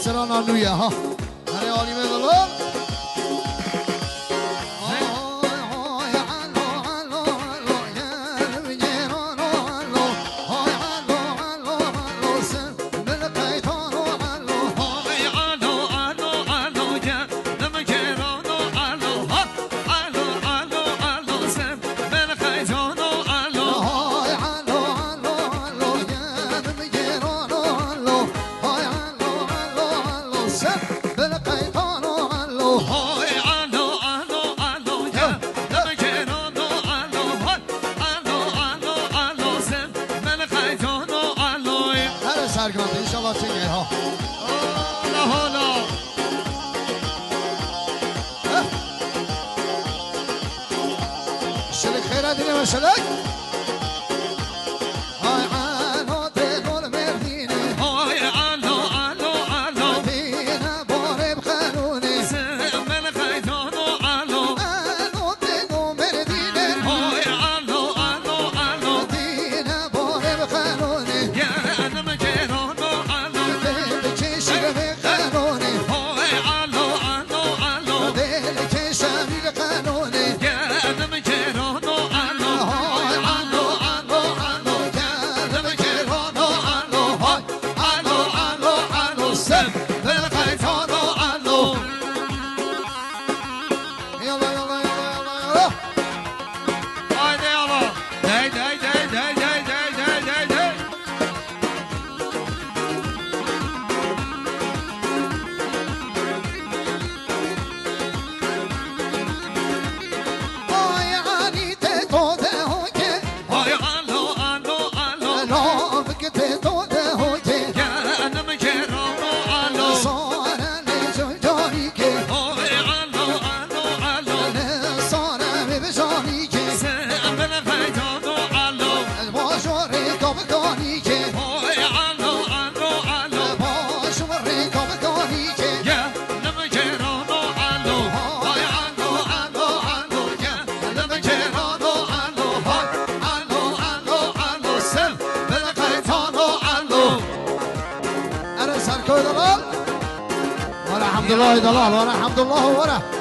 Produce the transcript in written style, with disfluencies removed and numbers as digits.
سران آنویه ها هره عالیم دلال سرگرانده انشالله چنگه ها حالا حالا شلک خیرت دینه و شلک های علو دل مردینه های علو علو علو دینه باره بخلونه من خیدانو علو علو دل مردینه های علو علو علو دینه باره بخلونه الحمد لله دلال ورحمة الله وبركاته